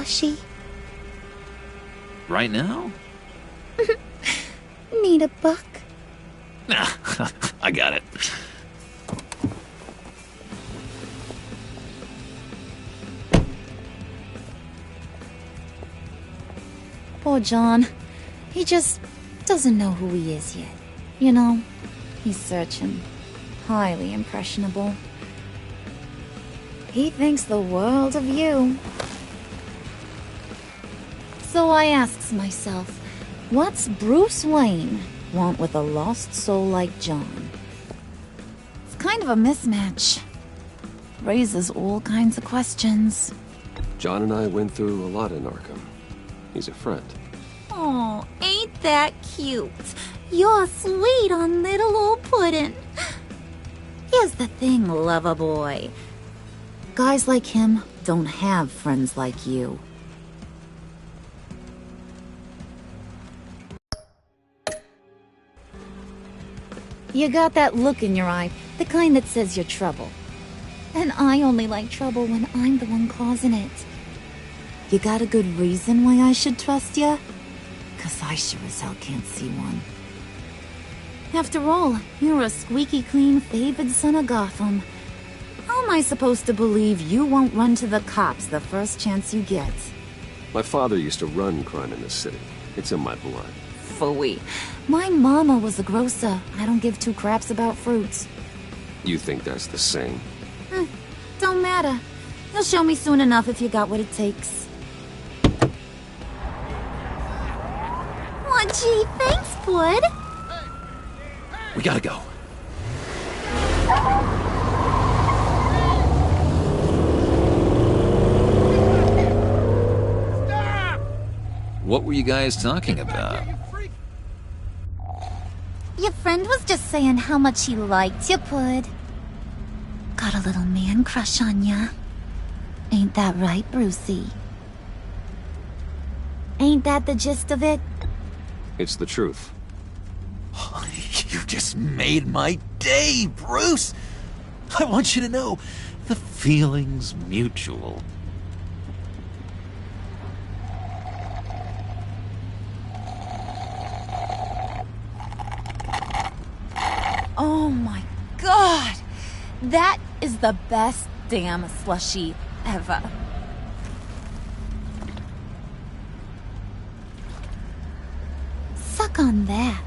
Slushy? Right now? Need a buck? Nah, I got it. Poor John. He just doesn't know who he is yet. You know, he's searching. Highly impressionable. He thinks the world of you. So I asks myself, what's Bruce Wayne want with a lost soul like John? It's kind of a mismatch. Raises all kinds of questions. John and I went through a lot in Arkham. He's a friend. Oh, ain't that cute? You're sweet on little old puddin'. Here's the thing, lover boy. Guys like him don't have friends like you. You got that look in your eye, the kind that says you're trouble. And I only like trouble when I'm the one causing it. You got a good reason why I should trust you? 'Cause I sure as hell can't see one. After all, you're a squeaky clean favored son of Gotham. How am I supposed to believe you won't run to the cops the first chance you get? My father used to run crime in this city. It's in my blood. Phooey. My mama was a grocer. I don't give two craps about fruits. You think that's the same? Don't matter. You'll show me soon enough if you got what it takes. Oh, gee, thanks, bud. We gotta go. What were you guys talking about? Your friend was just saying how much he liked you, Pud. Got a little man crush on ya. Ain't that right, Brucey? Ain't that the gist of it? It's the truth. You just made my day, Bruce! I want you to know, the feeling's mutual. Oh my god! That is the best damn slushie ever. Suck on that.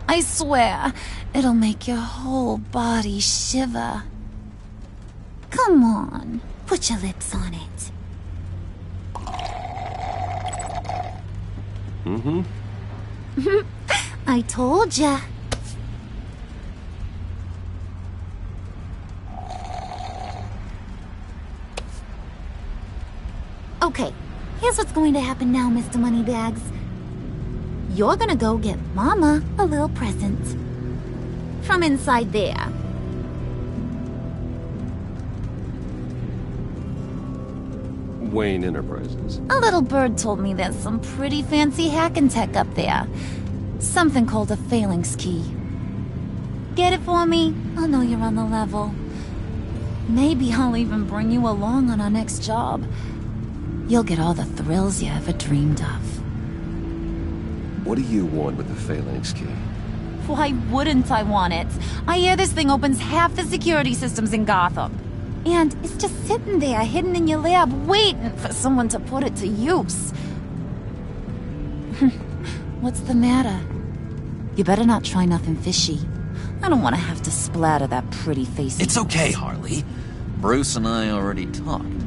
I swear, it'll make your whole body shiver. Come on, put your lips on it. Mm-hmm. I told ya. Okay, here's what's going to happen now, Mr. Moneybags. You're gonna go get Mama a little present. From inside there. Wayne Enterprises. A little bird told me there's some pretty fancy hacking tech up there. Something called a phalanx key. Get it for me? I'll know you're on the level. Maybe I'll even bring you along on our next job. You'll get all the thrills you ever dreamed of. What do you want with the phalanx key? Why wouldn't I want it? I hear this thing opens half the security systems in Gotham. And it's just sitting there, hidden in your lab, waiting for someone to put it to use. What's the matter? You better not try nothing fishy. I don't want to have to splatter that pretty face. It's okay, Harley. Bruce and I already talked.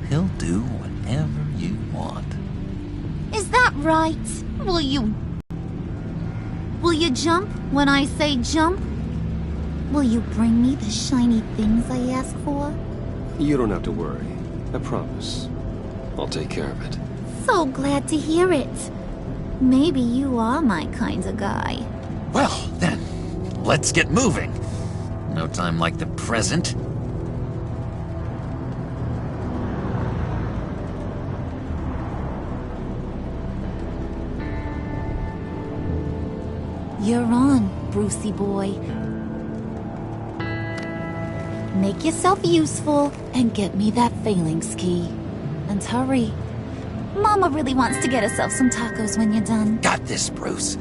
He'll do whatever you want. Is that right? Will you jump when I say jump? Will you bring me the shiny things I ask for? You don't have to worry. I promise. I'll take care of it. So glad to hear it. Maybe you are my kind of guy. Well, then, let's get moving. No time like the present. You're on, Brucey boy. Make yourself useful and get me that phalanx key. And hurry. Mama really wants to get herself some tacos when you're done. Got this, Bruce.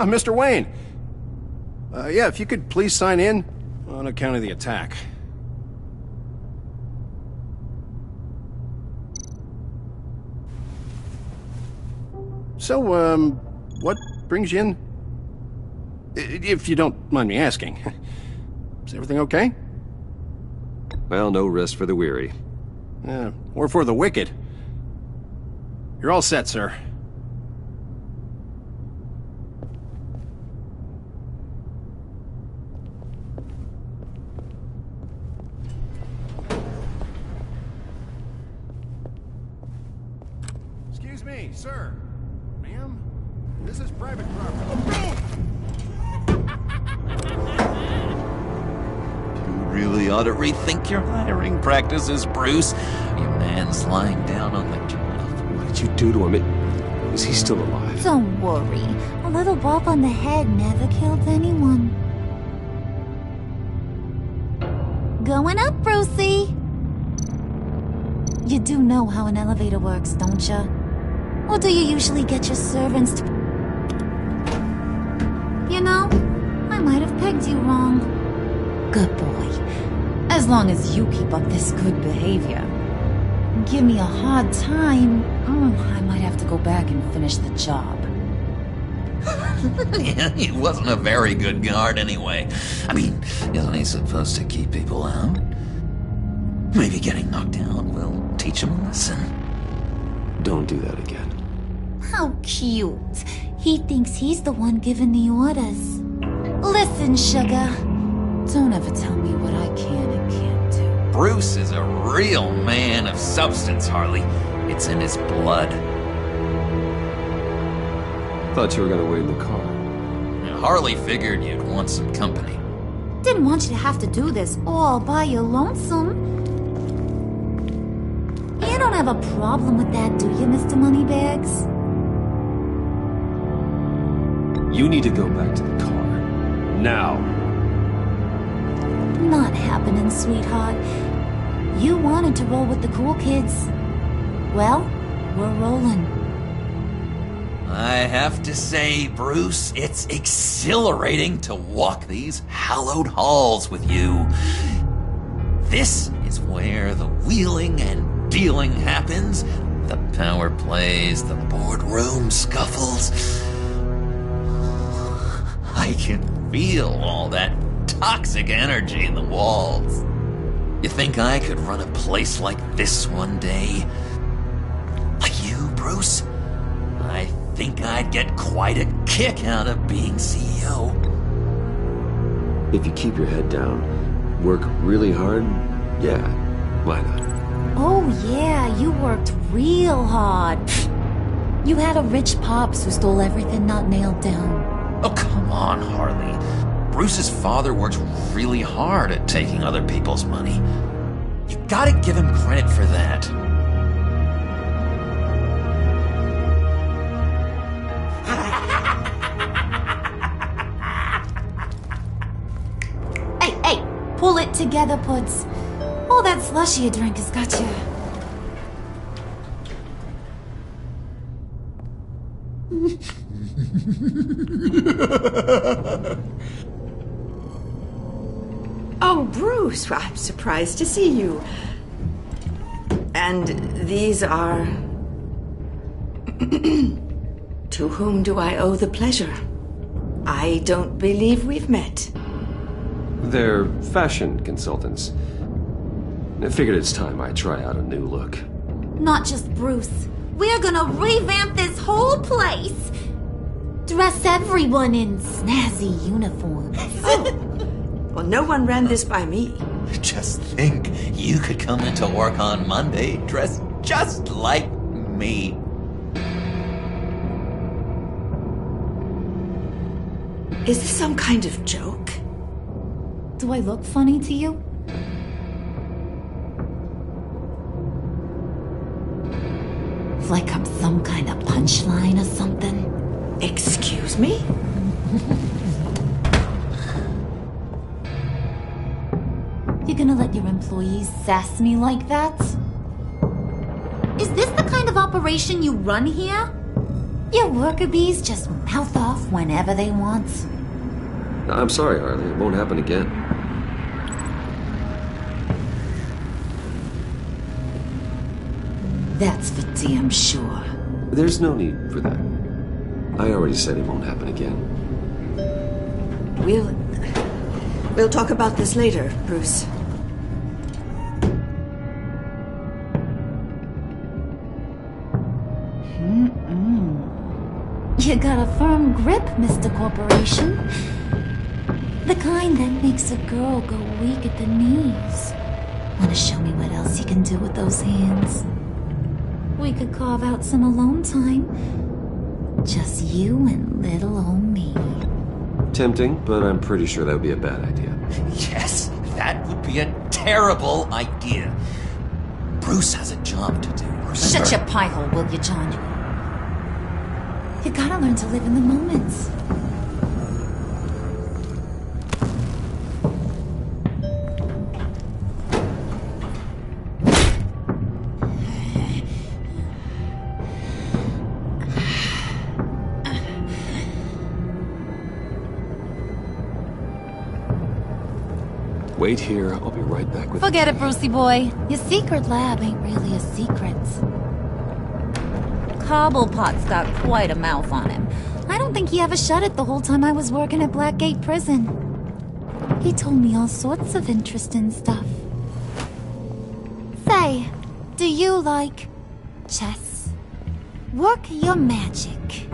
Mr. Wayne. Yeah, if you could please sign in on account of the attack. So, what brings you in? If you don't mind me asking. Is everything okay? Well, no rest for the weary. Or for the wicked. You're all set, sir. Excuse me, sir. Ma'am? This is private property. You really ought to rethink your hiring practices, Bruce. Your man's lying down on the job. What did you do to him? Is he still alive? Don't worry. A little bump on the head never killed anyone. Going up, Brucey! You do know how an elevator works, don't you? Or do you usually get your servants to... You know, I might have pegged you wrong. Good boy. As long as you keep up this good behavior. Give me a hard time, I might have to go back and finish the job. Yeah, he wasn't a very good guard anyway. I mean, isn't he supposed to keep people out? Maybe getting knocked out will teach him a lesson. Don't do that again. How cute. He thinks he's the one giving the orders. Listen, sugar. Don't ever tell me what I can and can't do. Bruce is a real man of substance, Harley. It's in his blood. Thought you were gonna wait in the car. Harley figured you'd want some company. Didn't want you to have to do this all by your lonesome. You don't have a problem with that, do you, Mr. Moneybags? You need to go back to the car. Now. Not happening, sweetheart. You wanted to roll with the cool kids. Well, we're rolling. I have to say, Bruce, it's exhilarating to walk these hallowed halls with you. This is where the wheeling and dealing happens, the power plays, the boardroom scuffles. I can feel all that toxic energy in the walls. You think I could run a place like this one day? Like you, Bruce? I think I'd get quite a kick out of being CEO. If you keep your head down, work really hard, yeah, why not? Oh yeah, you worked real hard. You had a rich pops who stole everything not nailed down. Oh, come on, Harley. Bruce's father worked really hard at taking other people's money. You gotta give him credit for that. Hey, pull it together, Puds. All that slushy you drink has got you. Oh, Bruce, I'm surprised to see you. And these are... To whom do I owe the pleasure? I don't believe we've met. They're fashion consultants. I figured it's time I try out a new look. Not just Bruce. We're gonna revamp this whole place. Dress everyone in snazzy uniforms. Oh, well, no one ran this by me. Just think, you could come into work on Monday dressed just like me. Is this some kind of joke? Do I look funny to you? Like I'm some kind of punchline or something? Excuse me? You're gonna let your employees sass me like that? Is this the kind of operation you run here? Your worker bees just mouth off whenever they want. I'm sorry, Harley. It won't happen again. That's for damn sure. There's no need for that. I already said it won't happen again. We'll talk about this later, Bruce. You got a firm grip, Mr. Corporation. The kind that makes a girl go weak at the knees. Wanna show me what else you can do with those hands? We could carve out some alone time. Just you and little old me. Tempting, but I'm pretty sure that would be a bad idea. Yes, that would be a terrible idea. Bruce has a job to do, remember? Shut your pie hole, will you, John? You gotta learn to live in the moment. Wait here. I'll be right back with Forget it, Brucey boy. Your secret lab ain't really a secret. Cobblepot's got quite a mouth on him. I don't think he ever shut it the whole time I was working at Blackgate Prison. He told me all sorts of interesting stuff. Say, do you like chess? Work your magic.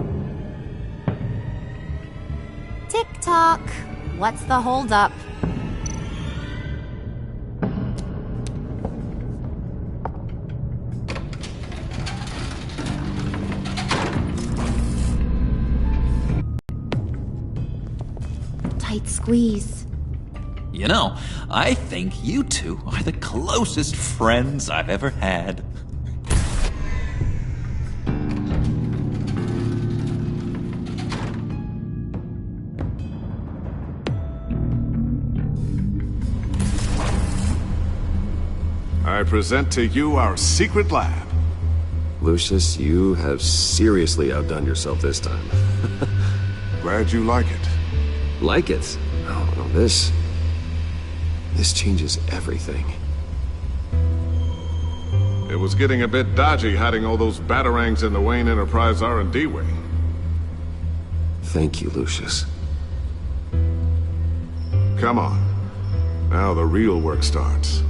Tick-tock. What's the holdup? Tight squeeze. You know, I think you two are the closest friends I've ever had. I present to you our secret lab. Lucius, you have seriously outdone yourself this time. Glad you like it. Like it? Oh, no, this changes everything. It was getting a bit dodgy hiding all those batarangs in the Wayne Enterprise R&D wing. Thank you, Lucius. Come on. Now the real work starts.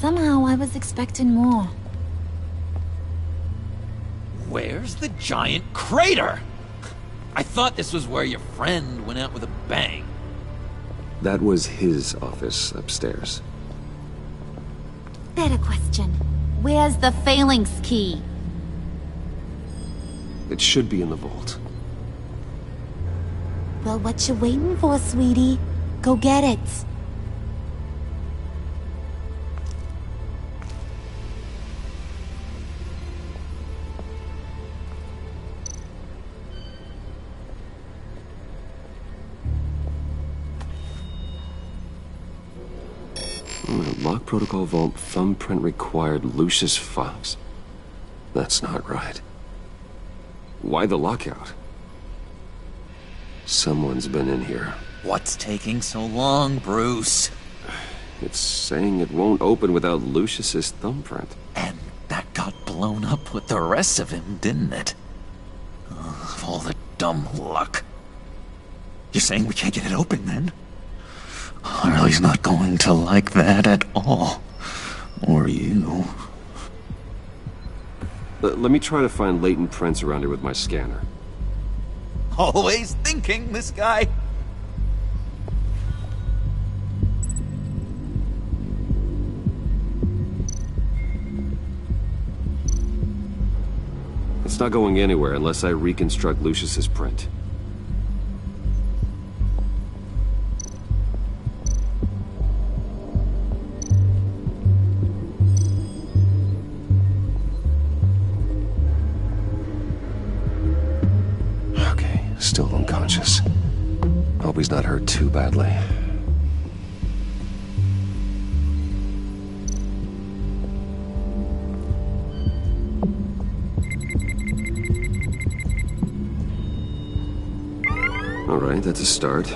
Somehow I was expecting more. Where's the giant crater? I thought this was where your friend went out with a bang. That was his office upstairs. Better question. Where's the phalanx key? It should be in the vault. Well, what you waiting for, sweetie? Go get it. Lock protocol vault thumbprint required Lucius Fox. That's not right. Why the lockout? Someone's been in here. What's taking so long, Bruce? It's saying it won't open without Lucius's thumbprint. And that got blown up with the rest of him, didn't it? Of all the dumb luck. You're saying we can't get it open, then? Harley's not going to like that at all. Or you. Let me try to find latent prints around here with my scanner. Always thinking, this guy. It's not going anywhere unless I reconstruct Lucius's print. Okay, still unconscious. Hope he's not hurt too badly. All right, that's a start.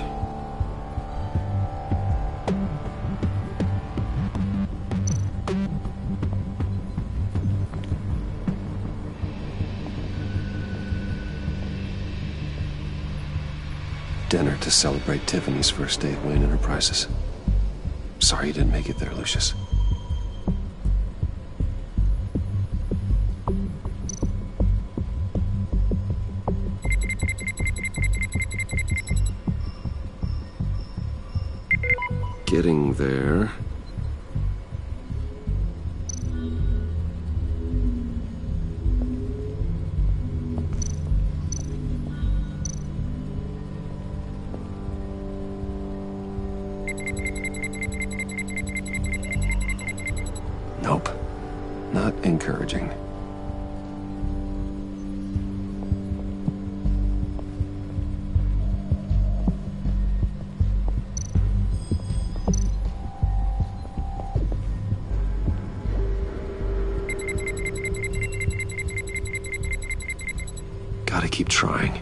Dinner to celebrate Tiffany's first day at Wayne Enterprises. Sorry you didn't make it there, Lucius. Getting there. Nope. Not encouraging. Gotta keep trying.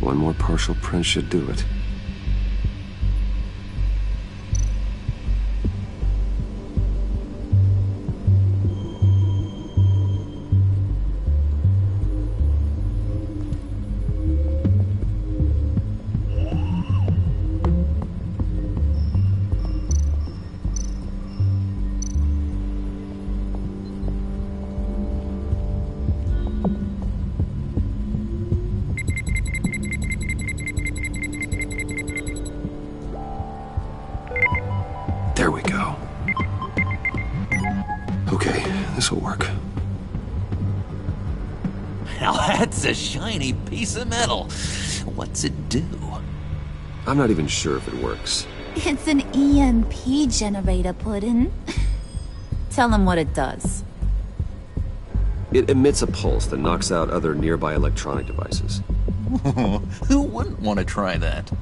One more partial print should do it. There we go. Okay, this'll work. Now that's a shiny piece of metal. What's it do? I'm not even sure if it works. It's an EMP generator, Puddin'. Tell him what it does. It emits a pulse that knocks out other nearby electronic devices. Who wouldn't want to try that?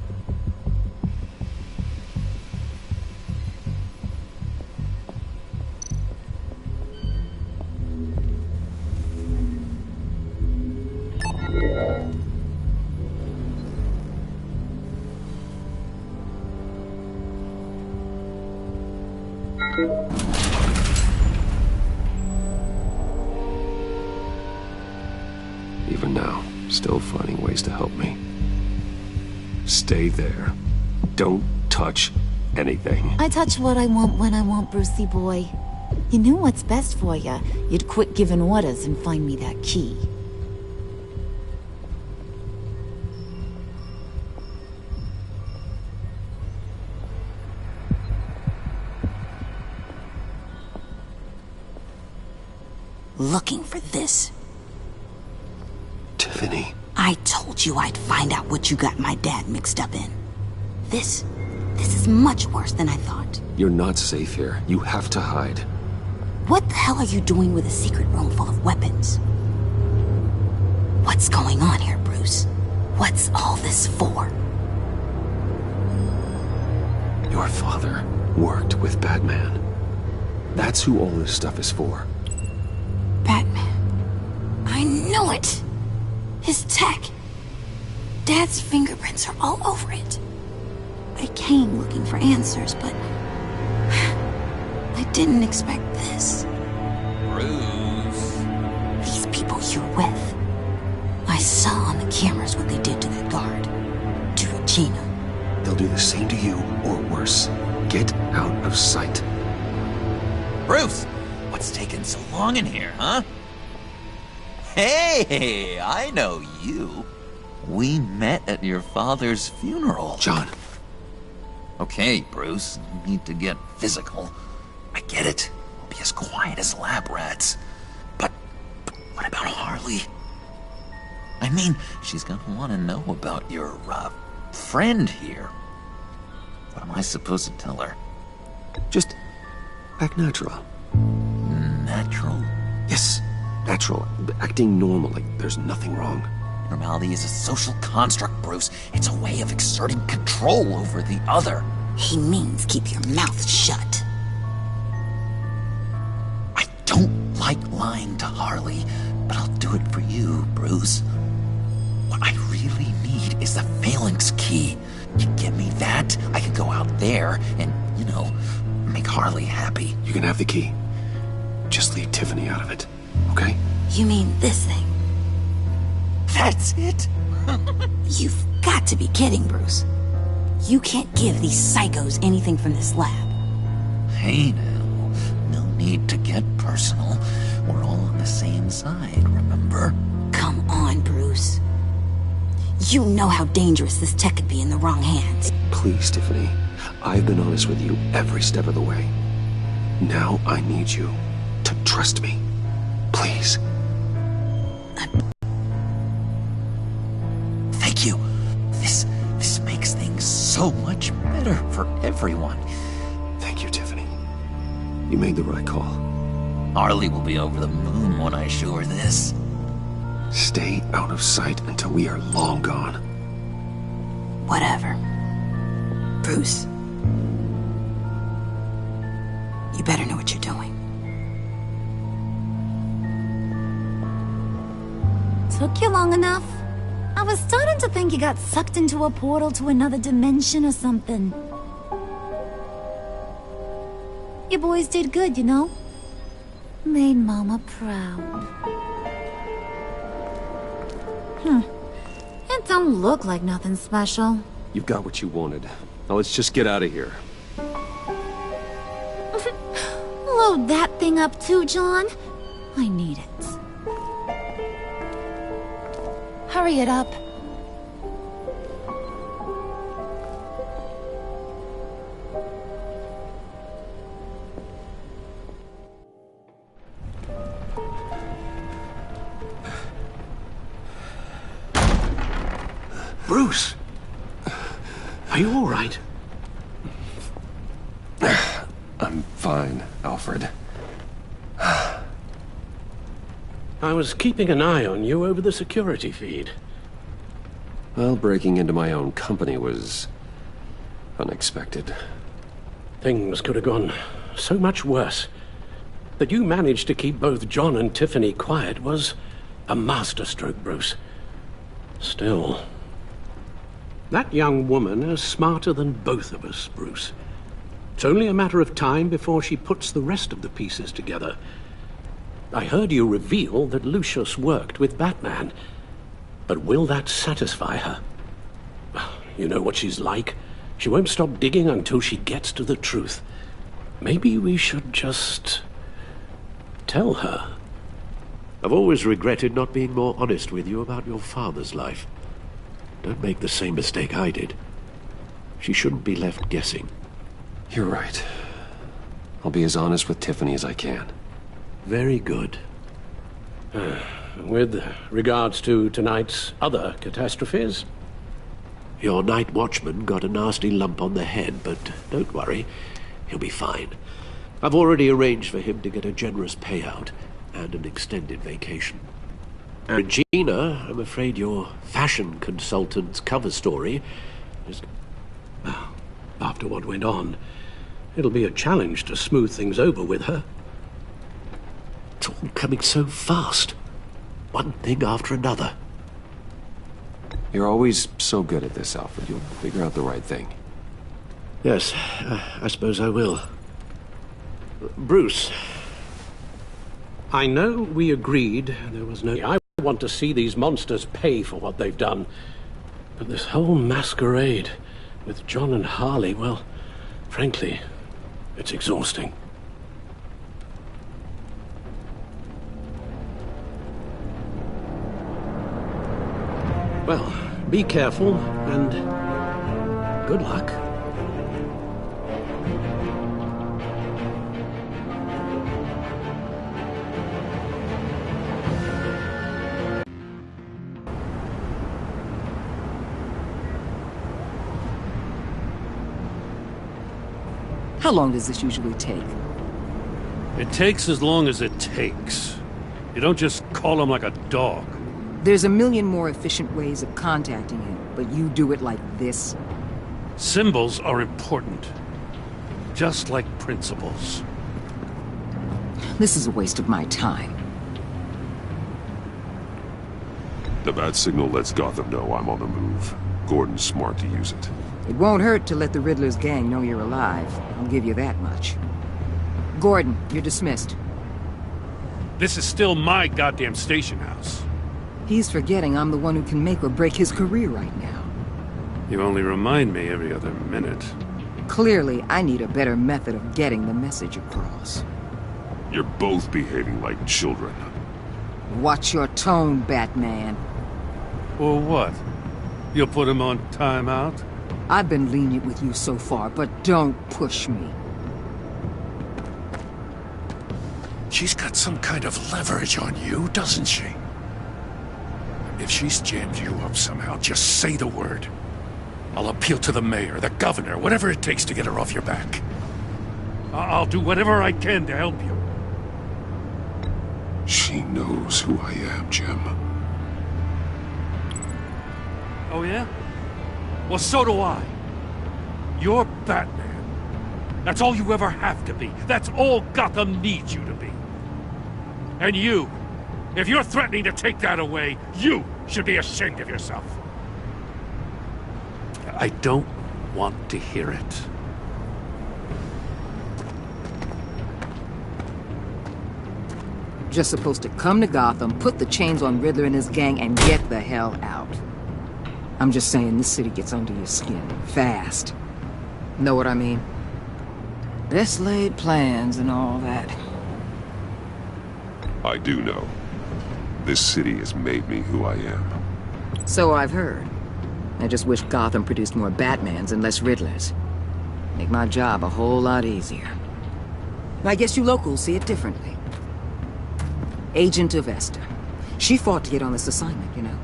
Even now, still finding ways to help me. Stay there. Don't touch anything. I touch what I want when I want, Brucey boy. You knew what's best for you. You'd quit giving orders and find me that key. Looking for this. Tiffany. I told you I'd find out what you got my dad mixed up in. This is much worse than I thought. You're not safe here. You have to hide. What the hell are you doing with a secret room full of weapons? What's going on here, Bruce? What's all this for? Your father worked with Batman. That's who all this stuff is for. Batman. I knew it! His tech. Dad's fingerprints are all over it. I came looking for answers, but I didn't expect this. Bruce. These people you're with. I saw on the cameras what they did to that guard. To Regina. They'll do the same to you, or worse. Get out of sight. Bruce! What's taking so long in here, huh? Hey, I know you. We met at your father's funeral. John. Okay, Bruce, you need to get physical. I get it. We'll be as quiet as lab rats. But what about Harley? I mean, she's gonna want to know about your, friend here. What am I supposed to tell her? Just act natural. Natural? Yes, natural. Acting normal, like there's nothing wrong. Normality is a social construct, Bruce. It's a way of exerting control over the other. He means keep your mouth shut. I don't like lying to Harley, but I'll do it for you, Bruce. What I really need is the phalanx key. You give me that, I can go out there and, make Harley happy. You can have the key. Just leave Tiffany out of it, okay? You mean this thing? That's it? You've got to be kidding, Bruce. You can't give these psychos anything from this lab. Hey now, no need to get personal. We're all on the same side, remember? Come on, Bruce. You know how dangerous this tech could be in the wrong hands. Please, Tiffany. I've been honest with you every step of the way. Now I need you to trust me. Please. Thank you. This makes things so much better for everyone. Thank you, Tiffany. You made the right call. Harley will be over the moon when I show her this. Stay out of sight until we are long gone. Whatever. Bruce. You better know what you're doing. Took you long enough? I was starting to think you got sucked into a portal to another dimension or something. You boys did good, Made Mama proud. It don't look like nothing special. You've got what you wanted. Now let's just get out of here. Load that thing up too, John. I need it. Hurry it up. Bruce! Are you all right? I'm fine, Alfred. I was keeping an eye on you over the security feed. Well, breaking into my own company was unexpected. Things could have gone so much worse. That you managed to keep both John and Tiffany quiet was a masterstroke, Bruce. Still, that young woman is smarter than both of us, Bruce. It's only a matter of time before she puts the rest of the pieces together. I heard you reveal that Lucius worked with Batman. But will that satisfy her? You know what she's like. She won't stop digging until she gets to the truth. Maybe we should just tell her. I've always regretted not being more honest with you about your father's life. Don't make the same mistake I did. She shouldn't be left guessing. You're right. I'll be as honest with Tiffany as I can. Very good. With regards to tonight's other catastrophes? Your night watchman got a nasty lump on the head, but don't worry. He'll be fine. I've already arranged for him to get a generous payout and an extended vacation. And Regina, I'm afraid your fashion consultant's cover story is... Well, after what went on, it'll be a challenge to smooth things over with her. It's all coming so fast. One thing after another. You're always so good at this, Alfred. You'll figure out the right thing. Yes, I suppose I will. Bruce, I know we agreed there was no... I want to see these monsters pay for what they've done. But this whole masquerade with John and Harley, well, frankly, it's exhausting. Well, be careful, and good luck. How long does this usually take? It takes as long as it takes. You don't just call him like a dog. There's a million more efficient ways of contacting him, but you do it like this? Symbols are important. Just like principles. This is a waste of my time. The bat signal lets Gotham know I'm on the move. Gordon's smart to use it. It won't hurt to let the Riddler's gang know you're alive. I'll give you that much. Gordon, you're dismissed. This is still my goddamn station house. He's forgetting I'm the one who can make or break his career right now. You only remind me every other minute. Clearly, I need a better method of getting the message across. You're both behaving like children. Watch your tone, Batman. Or what? You'll put him on timeout? I've been lenient with you so far, but don't push me. She's got some kind of leverage on you, doesn't she? If she's jammed you up somehow, just say the word. I'll appeal to the mayor, the governor, whatever it takes to get her off your back. I'll do whatever I can to help you. She knows who I am, Jim. Oh yeah? Well, so do I. You're Batman. That's all you ever have to be. That's all Gotham needs you to be. And you, if you're threatening to take that away, you should be ashamed of yourself. I don't want to hear it. Just supposed to come to Gotham, put the chains on Riddler and his gang, and get the hell out. I'm just saying, this city gets under your skin. Fast. Know what I mean? Best laid plans and all that. I do know. This city has made me who I am. So I've heard. I just wish Gotham produced more Batmans and less Riddlers. Make my job a whole lot easier. I guess you locals see it differently. Agent of Esther. She fought to get on this assignment, you know.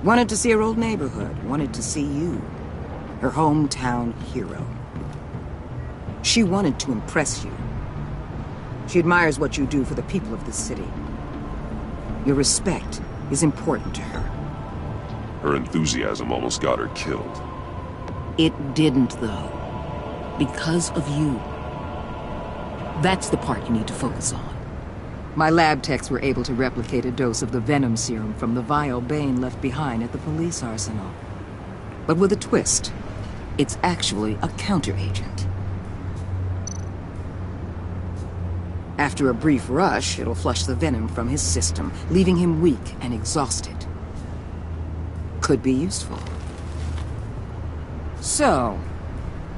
Wanted to see her old neighborhood. Wanted to see you. Her hometown hero. She wanted to impress you. She admires what you do for the people of this city. Your respect is important to her. Her enthusiasm almost got her killed. It didn't, though. Because of you. That's the part you need to focus on. My lab techs were able to replicate a dose of the venom serum from the vial Bane left behind at the police arsenal. But with a twist. It's actually a counter-agent. After a brief rush, it'll flush the venom from his system, leaving him weak and exhausted. Could be useful. So,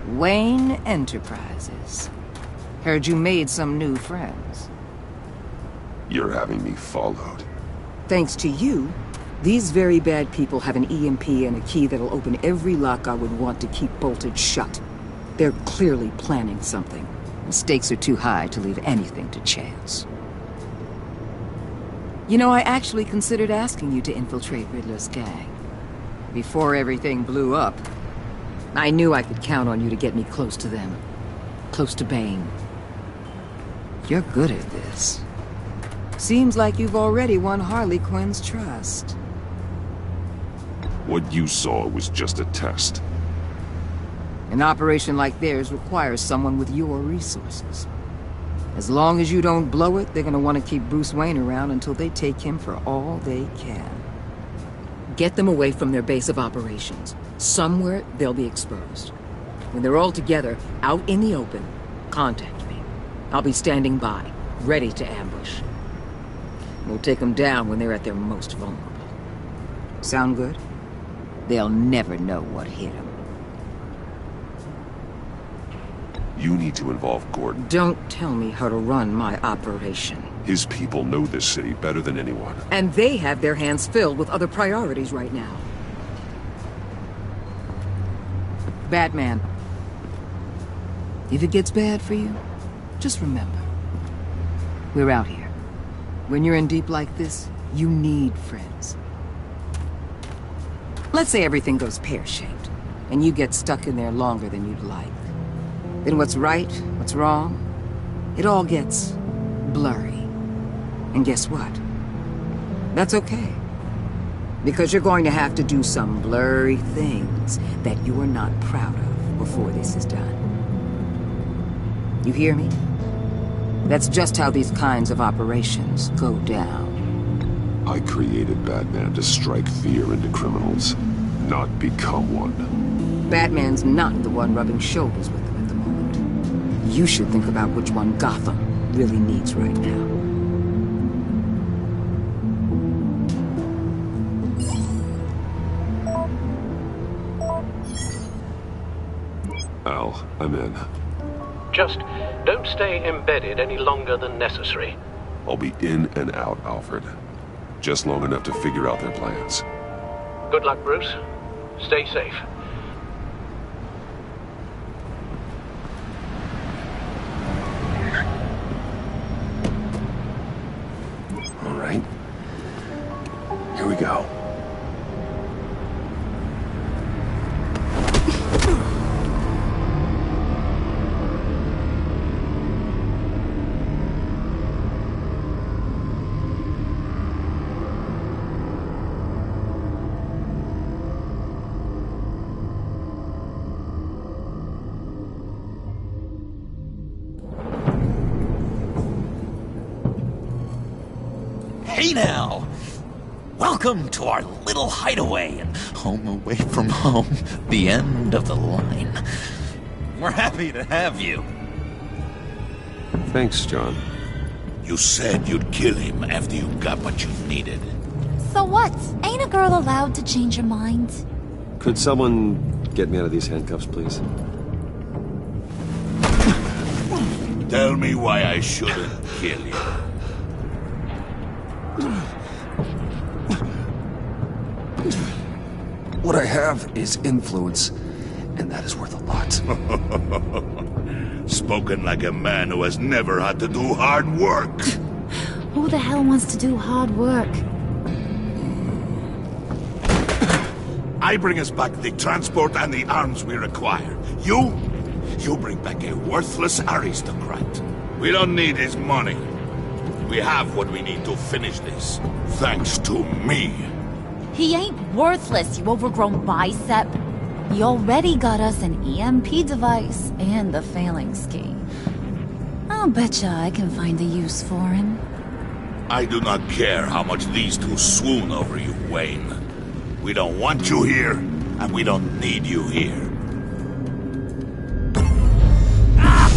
Wayne Enterprises. Heard you made some new friends. You're having me followed. Thanks to you, these very bad people have an EMP and a key that'll open every lock I would want to keep bolted shut. They're clearly planning something. The stakes are too high to leave anything to chance. You know, I actually considered asking you to infiltrate Riddler's gang. Before everything blew up, I knew I could count on you to get me close to them. Close to Bane. You're good at this. Seems like you've already won Harley Quinn's trust. What you saw was just a test. An operation like theirs requires someone with your resources. As long as you don't blow it, they're gonna want to keep Bruce Wayne around until they take him for all they can. Get them away from their base of operations. Somewhere they'll be exposed. When they're all together, out in the open, contact me. I'll be standing by, ready to ambush. We'll take them down when they're at their most vulnerable. Sound good? They'll never know what hit them. You need to involve Gordon. Don't tell me how to run my operation. His people know this city better than anyone. And they have their hands filled with other priorities right now. Batman. If it gets bad for you, just remember. We're out here. When you're in deep like this, you need friends. Let's say everything goes pear-shaped, and you get stuck in there longer than you'd like. Then what's right, what's wrong, it all gets blurry. And guess what? That's okay. Because you're going to have to do some blurry things that you are not proud of before this is done. You hear me? That's just how these kinds of operations go down. I created Batman to strike fear into criminals, not become one. Batman's not the one rubbing shoulders with them at the moment. You should think about which one Gotham really needs right now. Al, I'm in. Just don't stay embedded any longer than necessary. I'll be in and out, Alfred. Just long enough to figure out their plans. Good luck, Bruce. Stay safe. All right. Here we go. Hey now! Welcome to our little hideaway and home away from home, the end of the line. We're happy to have you. Thanks, John. You said you'd kill him after you got what you needed. So what? Ain't a girl allowed to change her mind? Could someone get me out of these handcuffs, please? Tell me why I shouldn't kill you. What I have is influence, and that is worth a lot. Spoken like a man who has never had to do hard work. Who the hell wants to do hard work? I bring us back the transport and the arms we require. You bring back a worthless aristocrat. We don't need his money. We have what we need to finish this, thanks to me. He ain't worthless, you overgrown bicep. He already got us an EMP device and the phalanx key. I'll betcha I can find a use for him. I do not care how much these two swoon over you, Wayne. We don't want you here, and we don't need you here. Ah!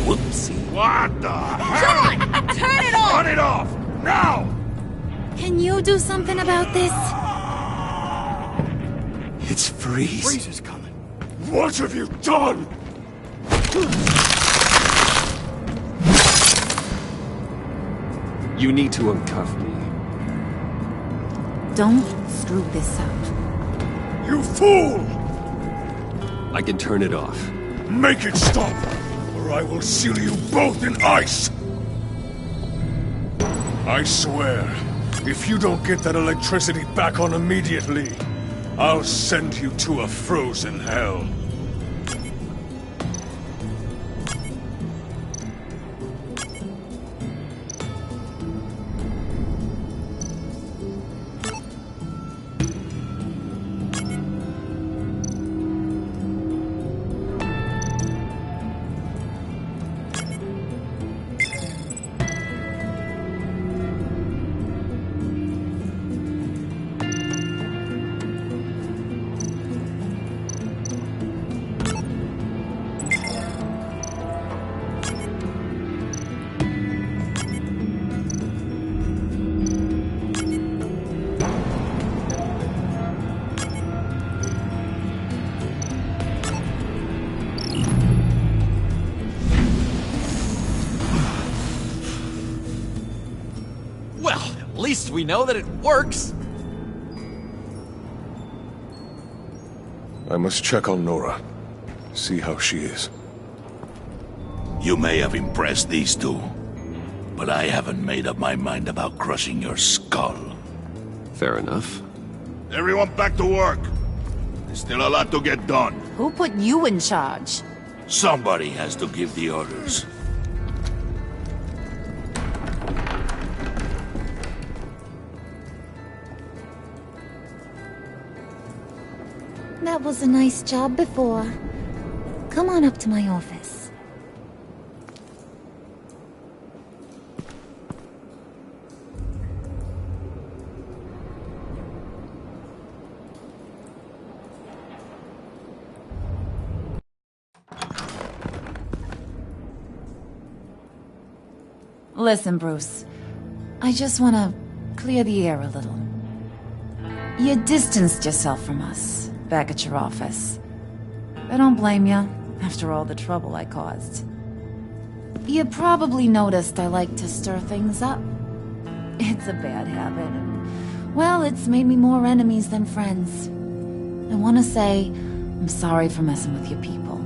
Whoopsie. What the hell? John! Turn it off! Turn it off! Now! Can you do something about this? It's Freeze. Freeze is coming. What have you done? You need to uncuff me. Don't screw this up. You fool! I can turn it off. Make it stop, or I will seal you both in ice! I swear, if you don't get that electricity back on immediately, I'll send you to a frozen hell. Well, at least we know that it works. I must check on Nora. See how she is. You may have impressed these two, but I haven't made up my mind about crushing your skull. Fair enough. Everyone back to work. There's still a lot to get done. Who put you in charge? Somebody has to give the orders. That was a nice job before. Come on up to my office. Listen, Bruce. I just want to clear the air a little. You distanced yourself from us back at your office. I don't blame you, after all the trouble I caused. You probably noticed I like to stir things up. It's a bad habit, and, well, it's made me more enemies than friends. I want to say I'm sorry for messing with your people.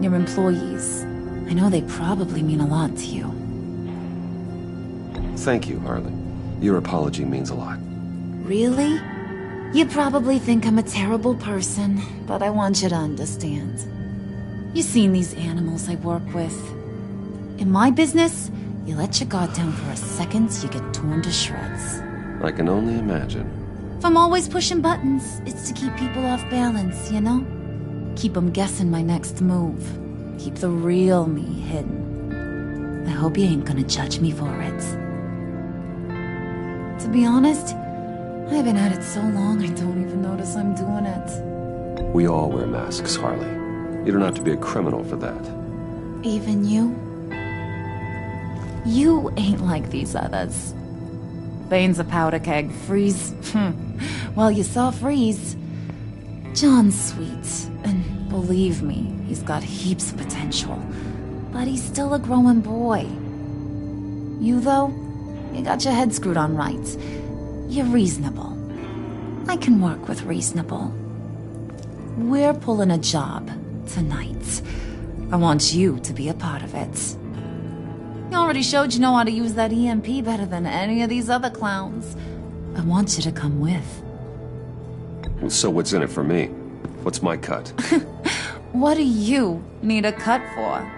Your employees. I know they probably mean a lot to you. Thank you, Harley. Your apology means a lot. Really? You probably think I'm a terrible person, but I want you to understand. You've seen these animals I work with. In my business, you let your guard down for a second, you get torn to shreds. I can only imagine. If I'm always pushing buttons, it's to keep people off balance, you know? Keep them guessing my next move. Keep the real me hidden. I hope you ain't gonna judge me for it. To be honest, I've been at it so long I don't even notice I'm doing it. We all wear masks, Harley. You don't have to be a criminal for that. Even you? You ain't like these others. Bane's a powder keg. Freeze. Well, you saw Freeze. John's sweet, and believe me, he's got heaps of potential. But he's still a growing boy. You, though, you got your head screwed on right. You're reasonable. I can work with reasonable. We're pulling a job tonight. I want you to be a part of it. You already showed you know how to use that EMP better than any of these other clowns. I want you to come with. So what's in it for me? What's my cut? What do you need a cut for?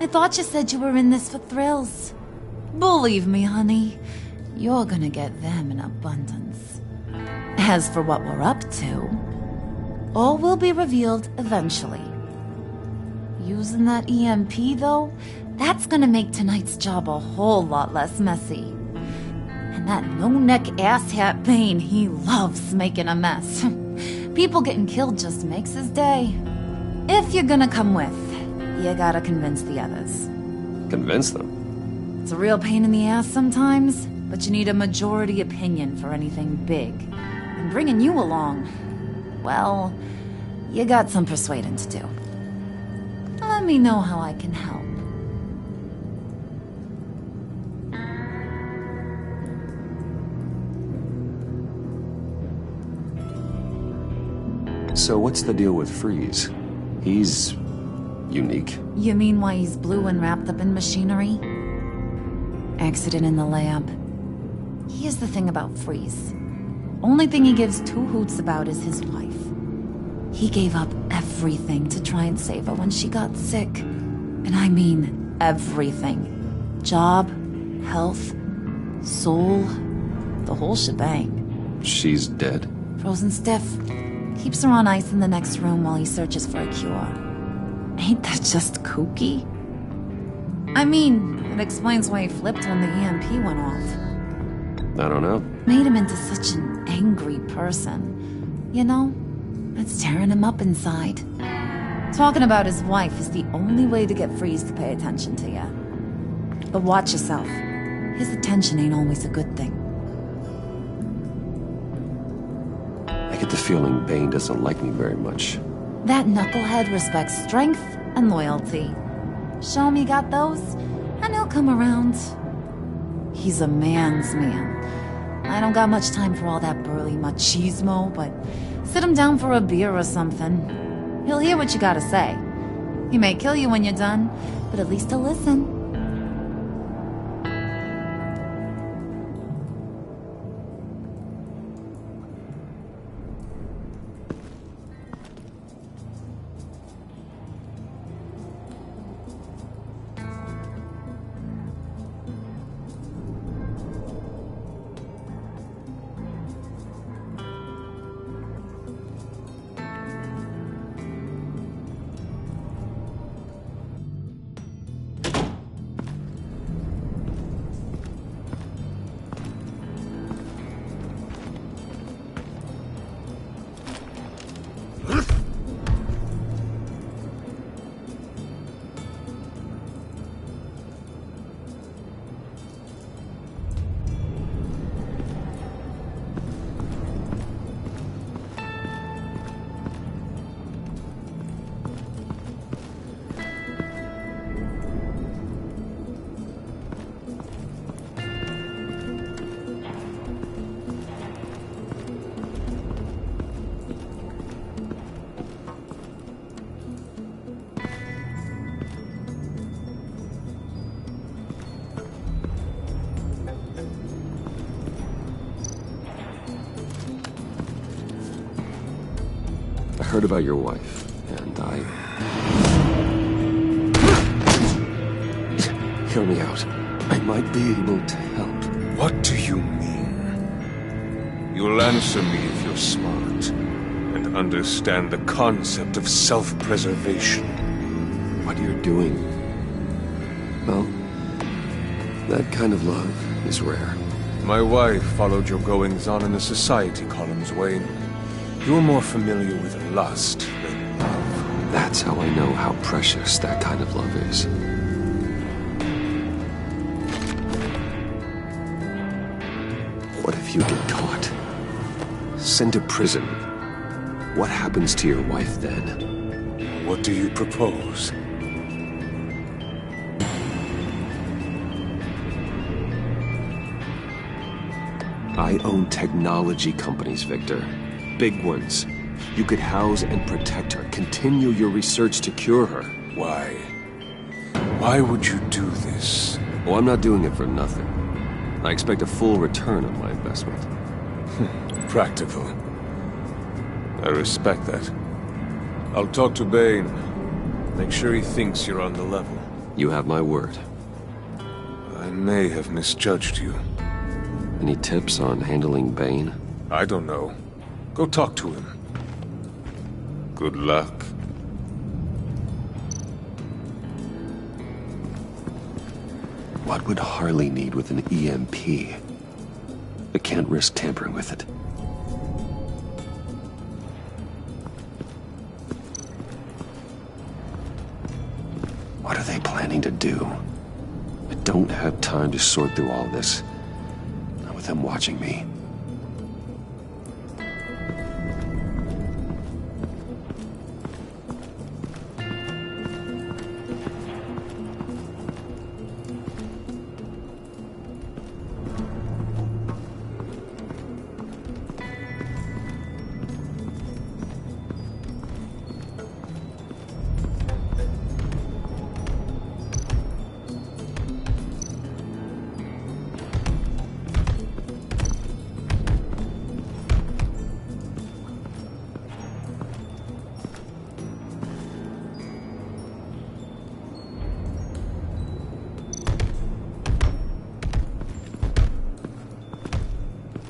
I thought you said you were in this for thrills. Believe me, honey, you're gonna get them in abundance. As for what we're up to, all will be revealed eventually. Using that EMP, though, that's gonna make tonight's job a whole lot less messy. And that no-neck asshat Bane, he loves making a mess. People getting killed just makes his day. If you're gonna come with, you gotta convince the others. Convince them? It's a real pain in the ass sometimes, but you need a majority opinion for anything big. And bringing you along, well, you got some persuading to do. Let me know how I can help. So what's the deal with Freeze? He's unique. You mean why he's blue and wrapped up in machinery? Accident in the lab. Here's the thing about Freeze. Only thing he gives two hoots about is his wife. He gave up everything to try and save her when she got sick. And I mean everything. Job, health, soul, the whole shebang. She's dead? Frozen stiff. Keeps her on ice in the next room while he searches for a cure. Ain't that just kooky? I mean, it explains why he flipped when the EMP went off. I don't know. Made him into such an angry person. You know, it's tearing him up inside. Talking about his wife is the only way to get Freeze to pay attention to you. But watch yourself. His attention ain't always a good thing. I get the feeling Bane doesn't like me very much. That knucklehead respects strength and loyalty. Show him you got those, and he'll come around. He's a man's man. I don't got much time for all that burly machismo, but sit him down for a beer or something. He'll hear what you gotta say. He may kill you when you're done, but at least he'll listen. I heard about your wife, and Hear me out. I might be able to help. What do you mean? You'll answer me if you're smart, and understand the concept of self-preservation. What you're doing... well, that kind of love is rare. My wife followed your goings-on in the society columns, Wayne. You're more familiar with lust than love. That's how I know how precious that kind of love is. What if you get caught? Sent to prison? What happens to your wife then? What do you propose? I own technology companies, Victor. Big ones. You could house and protect her. Continue your research to cure her. Why? Why would you do this? Oh, I'm not doing it for nothing. I expect a full return on my investment. Practical. I respect that. I'll talk to Bane. Make sure he thinks you're on the level. You have my word. I may have misjudged you. Any tips on handling Bane? I don't know. Go talk to him. Good luck. What would Harley need with an EMP? I can't risk tampering with it. What are they planning to do? I don't have time to sort through all this. Not with them watching me.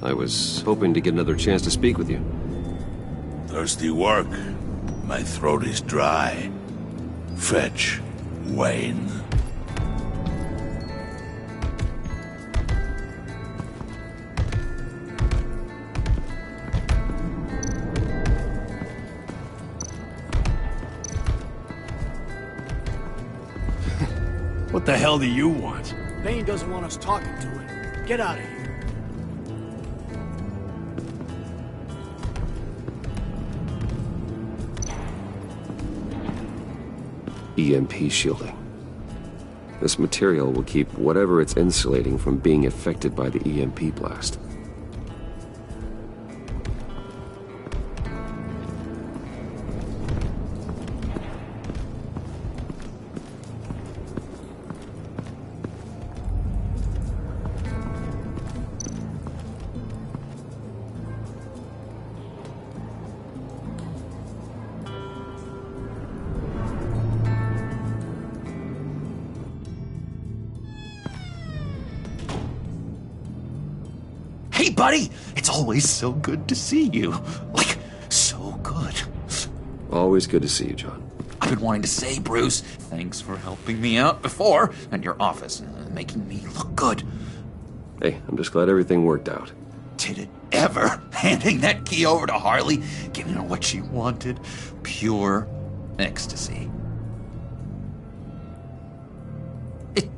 I was hoping to get another chance to speak with you. Thirsty work. My throat is dry. Fetch, Wayne. What the hell do you want? Bane doesn't want us talking to him. Get out of here. EMP shielding. This material will keep whatever it's insulating from being affected by the EMP blast. Hey, buddy! It's always so good to see you. Like, so good. Always good to see you, John. I've been wanting to say, Bruce, thanks for helping me out before, and your office, making me look good. Hey, I'm just glad everything worked out. Did it ever? Handing that key over to Harley, giving her what she wanted. Pure ecstasy. It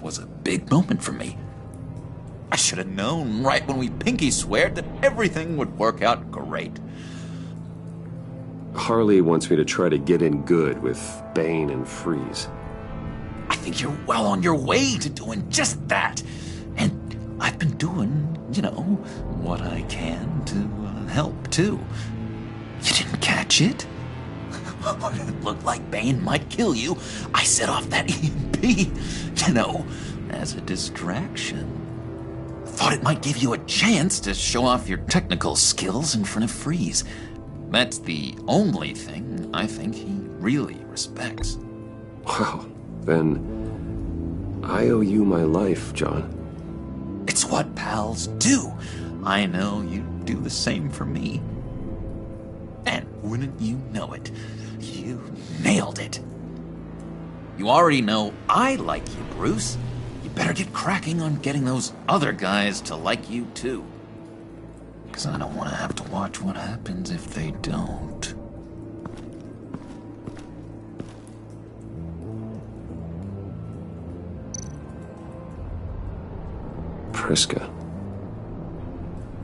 was a big moment for me. I should have known right when we pinky sweared that everything would work out great. Harley wants me to try to get in good with Bane and Freeze. I think you're well on your way to doing just that. And I've been doing, what I can to help, too. You didn't catch it? When it looked like Bane might kill you, I set off that EMP, as a distraction. Thought it might give you a chance to show off your technical skills in front of Freeze. That's the only thing I think he really respects. Wow, then I owe you my life, John. It's what pals do. I know you'd do the same for me. And wouldn't you know it, you nailed it. You already know I like you, Bruce. You better get cracking on getting those other guys to like you, too. Because I don't want to have to watch what happens if they don't. Priska.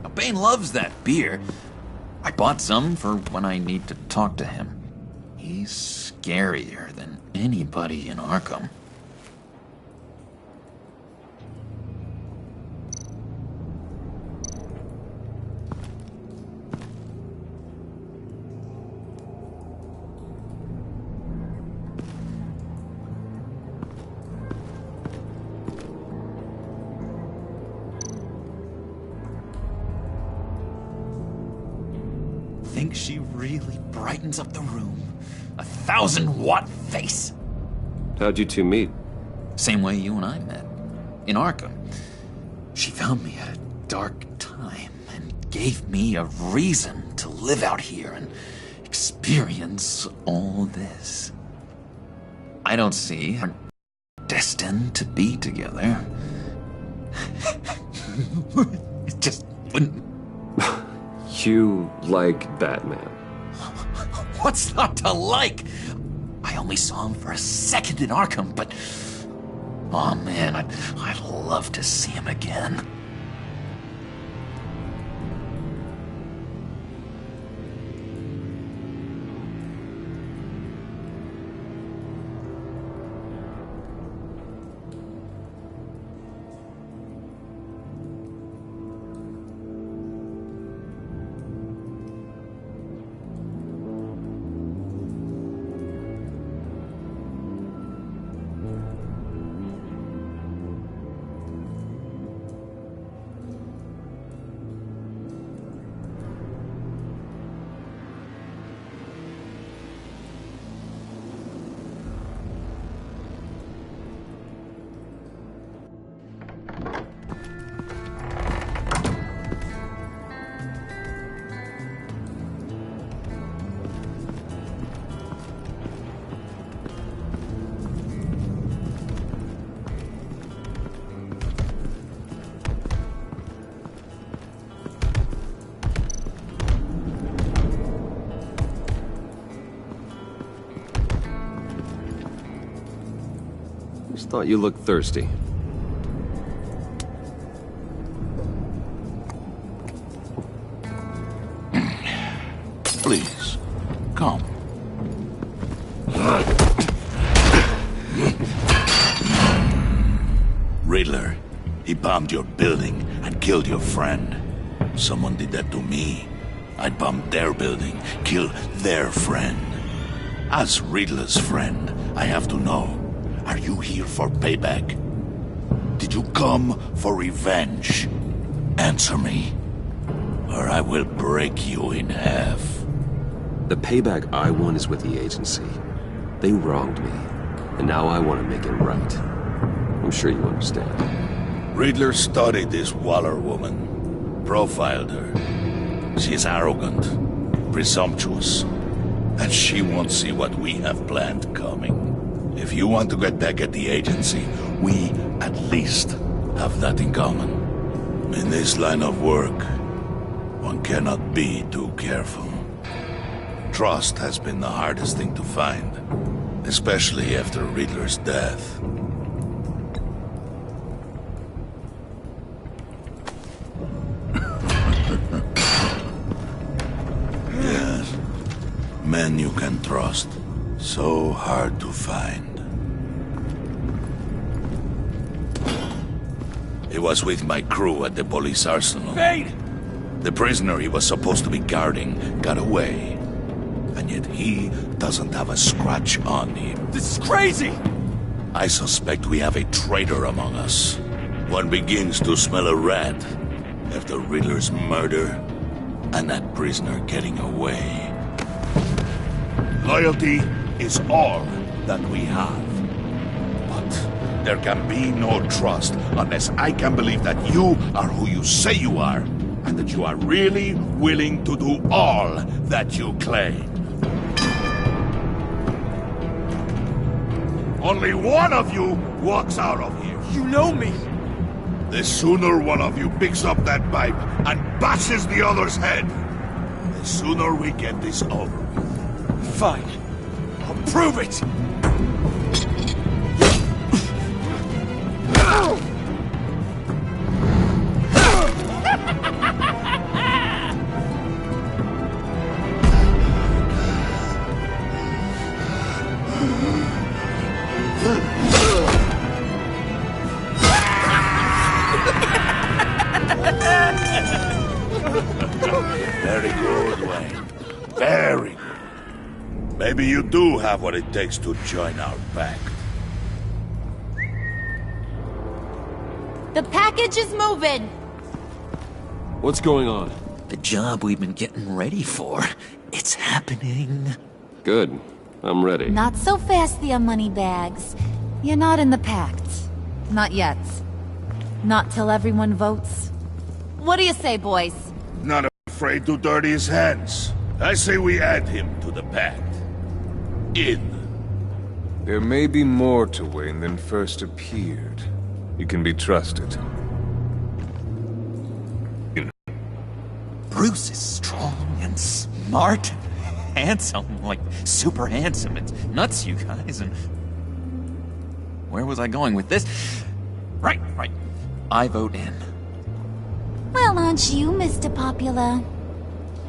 Now, Bane loves that beer. I bought some for when I need to talk to him. He's scarier than anybody in Arkham. Think she really brightens up the room. 1,000-watt face. How'd you two meet? Same way you and I met. In Arkham. She found me at a dark time and gave me a reason to live out here and experience all this. I don't see her destined to be together. It just wouldn't. You like Batman. What's not to like? I only saw him for a second in Arkham, but... oh man, I'd love to see him again. Just thought you looked thirsty. Please, come. Riddler, he bombed your building and killed your friend. Someone did that to me. I'd bomb their building, kill their friend. As Riddler's friend, I have to know, are you here for payback? Did you come for revenge? Answer me, or I will break you in half. The payback I want is with the agency. They wronged me, and now I want to make it right. I'm sure you understand. Riddler studied this Waller woman, profiled her. She's arrogant, presumptuous, and she won't see what we have planned coming. If you want to get back at the agency, we at least have that in common. In this line of work, one cannot be too careful. Trust has been the hardest thing to find, especially after Riddler's death. Yes, men you can trust. So hard to find. He was with my crew at the police arsenal. Vade! The prisoner he was supposed to be guarding got away. And yet he doesn't have a scratch on him. This is crazy! I suspect we have a traitor among us. One begins to smell a rat after Riddler's murder and that prisoner getting away. Loyalty is all that we have. But there can be no trust unless I can believe that you are who you say you are, and that you are really willing to do all that you claim. Only one of you walks out of here. You know me! The sooner one of you picks up that pipe and bashes the other's head, the sooner we get this over with. Fine. I'll prove it! Very good, Wayne. Very good. Maybe you do have what it takes to join our pact. The package is moving! What's going on? The job we've been getting ready for. It's happening. Good. I'm ready. Not so fast there, Moneybags. You're not in the pact. Not yet. Not till everyone votes. What do you say, boys? Not afraid to dirty his hands. I say we add him to the pact. In. There may be more to Wayne than first appeared. He can be trusted. Bruce is strong and smart and handsome, like super handsome. It's nuts, you guys, and... Where was I going with this? Right. I vote in. Well, aren't you, Mr. Popular?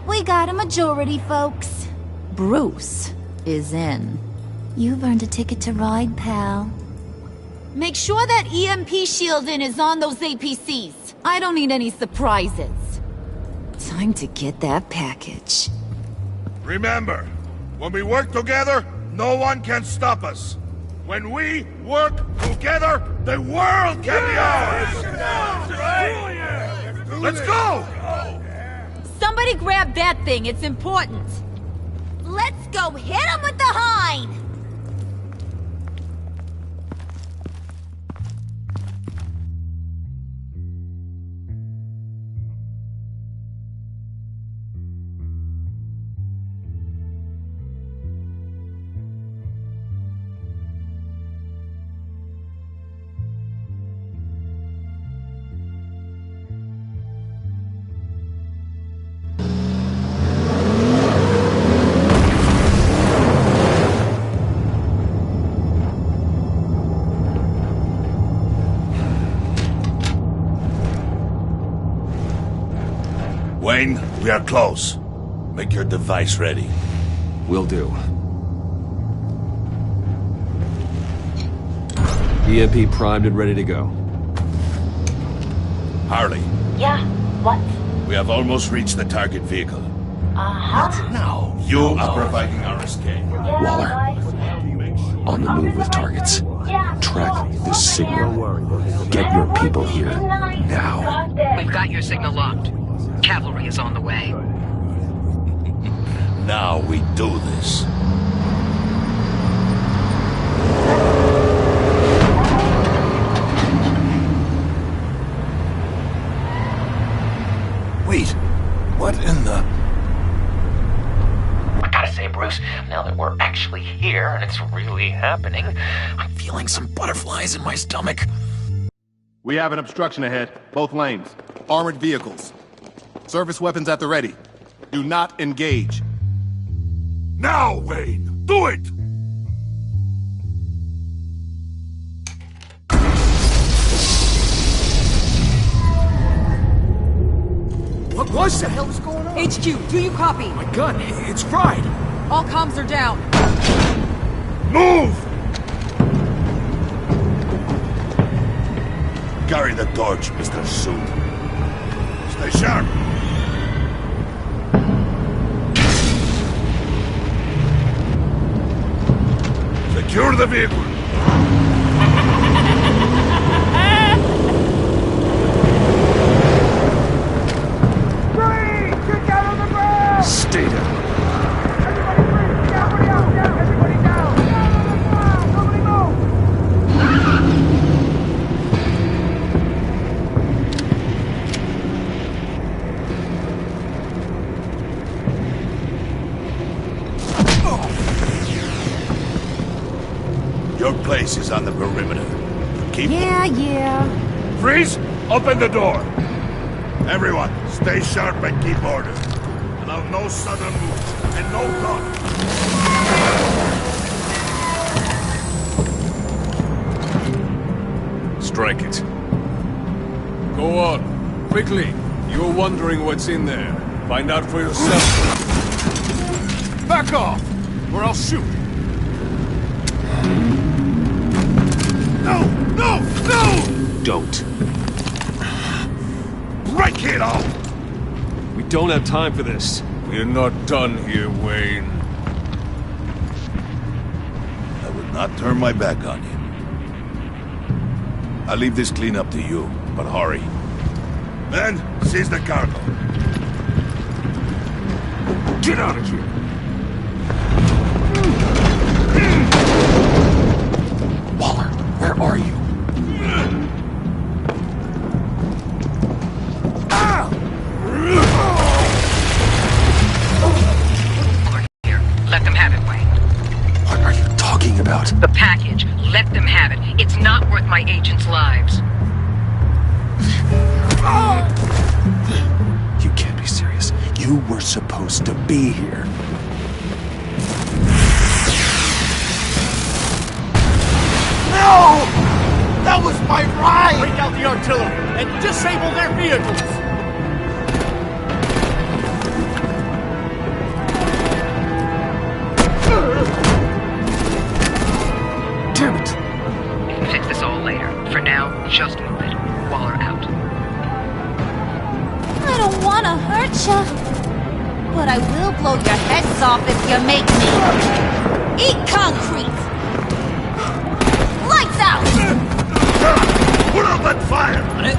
We got a majority, folks. Bruce is in. You've earned a ticket to ride, pal. Make sure that EMP shielding is on those APCs. I don't need any surprises. Time to get that package. Remember, when we work together, no one can stop us. When we work together, the world can be ours! Let's go! Somebody grab that thing, it's important. Let's go hit him with the hind! Wayne, we are close. Make your device ready. Will do. EMP primed and ready to go. Harley, Yeah, what? we have almost reached the target vehicle. Uh-huh. No. You are providing our escape. Waller, on the move with targets. Track this signal. Get your people here, now. We've got your signal locked. Cavalry is on the way. Now we do this. Wait, what in the... I gotta say, Bruce, now that we're actually here and it's really happening, I'm feeling some butterflies in my stomach. We have an obstruction ahead, both lanes. Armored vehicles. Service weapons at the ready. Do not engage. Now, Wayne! Do it! What the hell is going on? HQ, do you copy? My gun, it's fried. All comms are down. Move! Carry the torch, Mr. Suit. Stay sharp. Secure the vehicle. Stay down. Your place is on the perimeter. Keep... Yeah. Freeze! Open the door! Everyone, stay sharp and keep order. Allow no sudden moves and no talk. Strike it. Go on. Quickly. You're wondering what's in there. Find out for yourself. Back off, or I'll shoot. No! No! No! Don't. Break it all! We don't have time for this. We're not done here, Wayne. I will not turn my back on you. I'll leave this clean up to you, but hurry. Men, seize the cargo. Get out of here! Waller, where are you? Let them have it, Wayne. What are you talking about? The package. Let them have it. It's not worth my agents' lives. You can't be serious. You were supposed to be here. No! That was my ride! Break out the artillery and disable their vehicles! Damn it! Fix this all later. For now, just move it. Waller out. I don't want to hurt ya, but I will blow your heads off if you make me. Eat concrete! Lights out! Put up that fire! On it?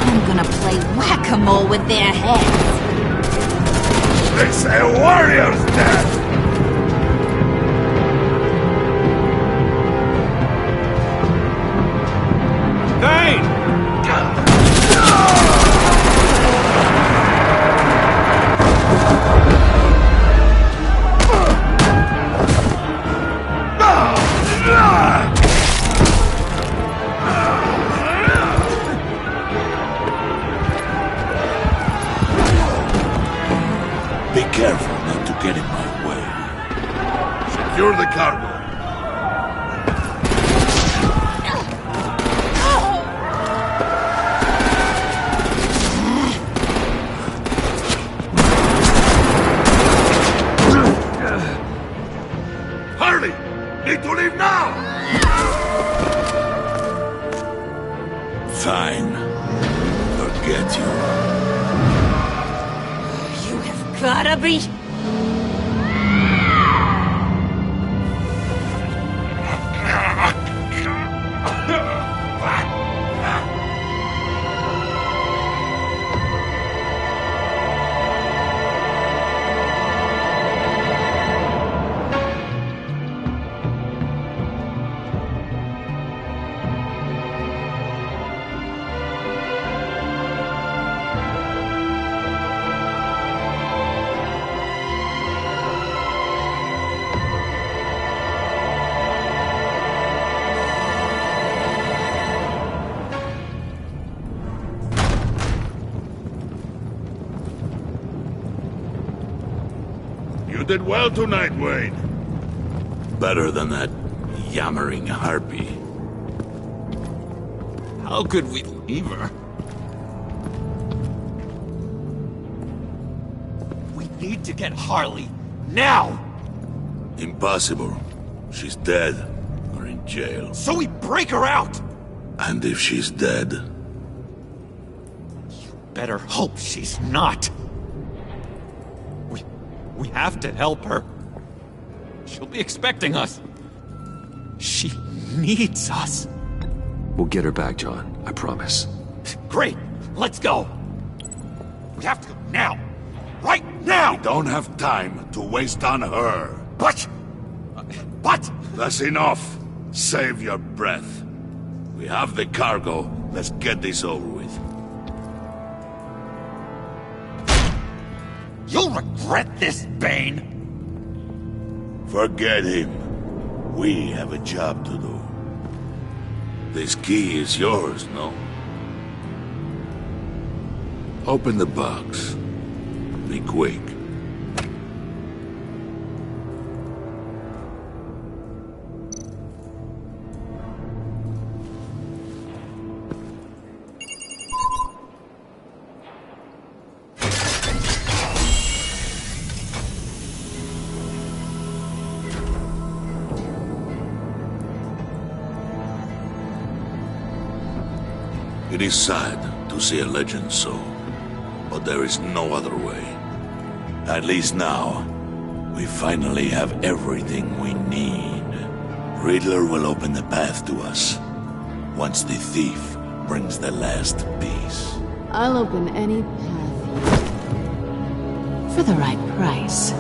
I'm gonna play whack-a-mole with their heads. They say a warrior's death! Vayne! Be careful not to get in my way. Secure the cargo. gotta be... You did well tonight, Wayne. Better than that yammering harpy. How could we leave her? We need to get Harley, now! Impossible. She's dead, or in jail. So we break her out! And if she's dead... Better hope she's not. We have to help her. She'll be expecting us. She needs us. We'll get her back, John. I promise. Great. Let's go. We have to go now. Right now! We don't have time to waste on her. But... That's enough. Save your breath. We have the cargo. Let's get this over with. You'll regret this, Bane! Forget him. We have a job to do. This key is yours, no? Open the box. Be quick. It is sad to see a legend so, but there is no other way. At least now, we finally have everything we need. Riddler will open the path to us, once the thief brings the last piece. I'll open any path for the right price.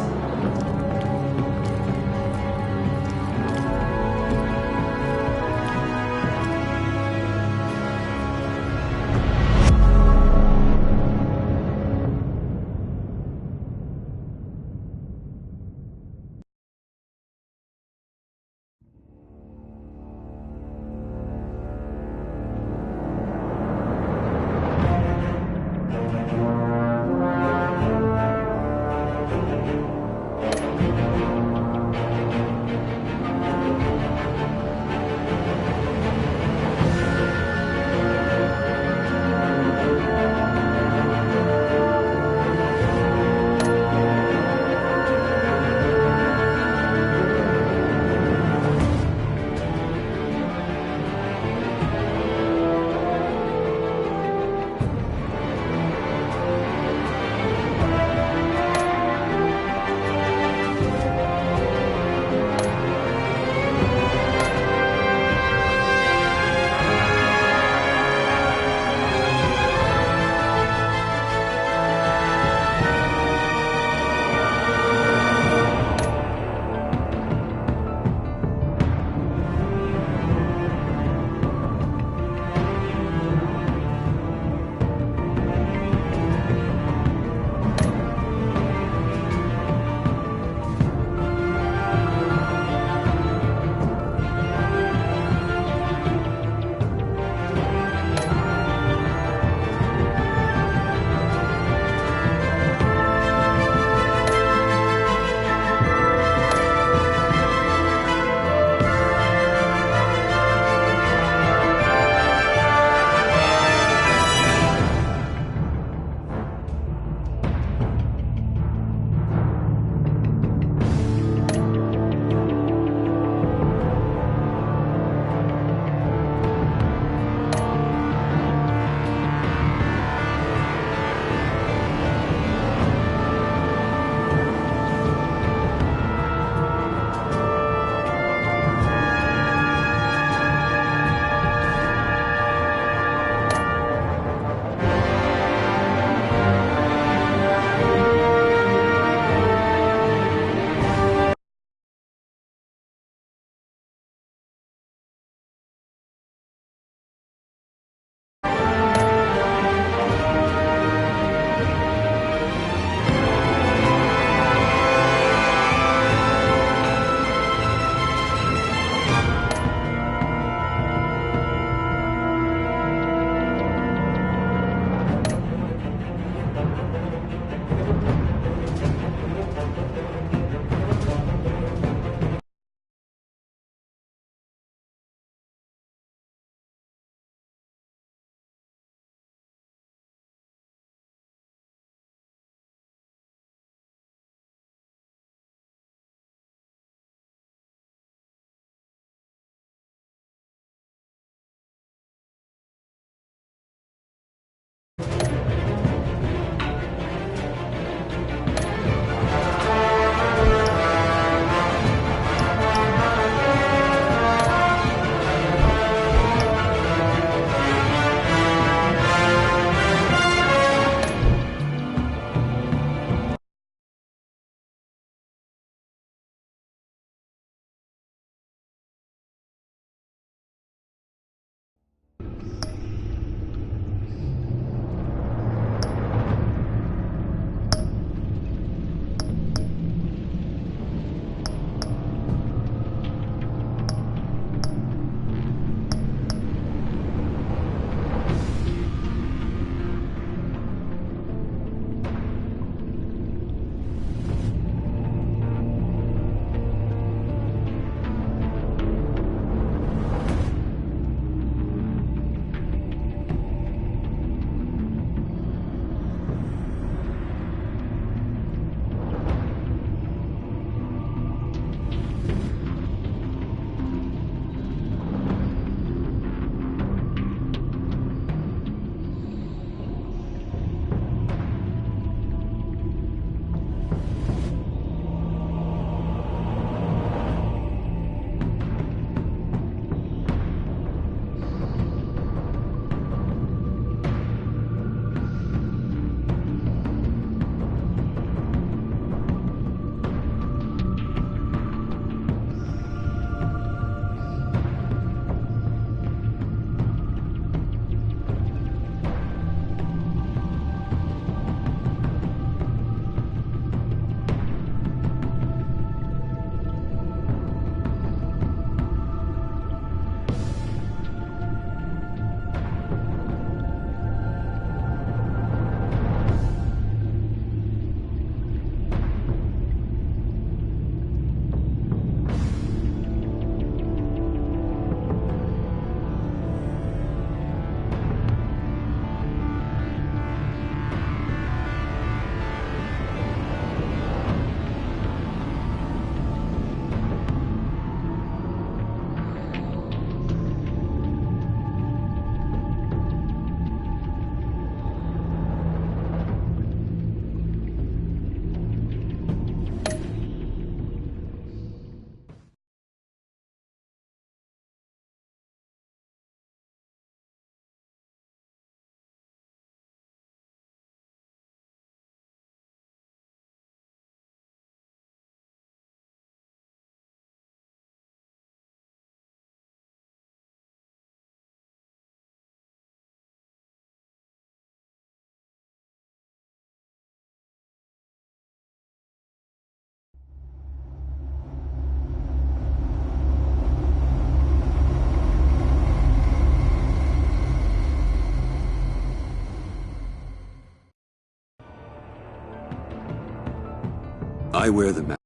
I wear the mask.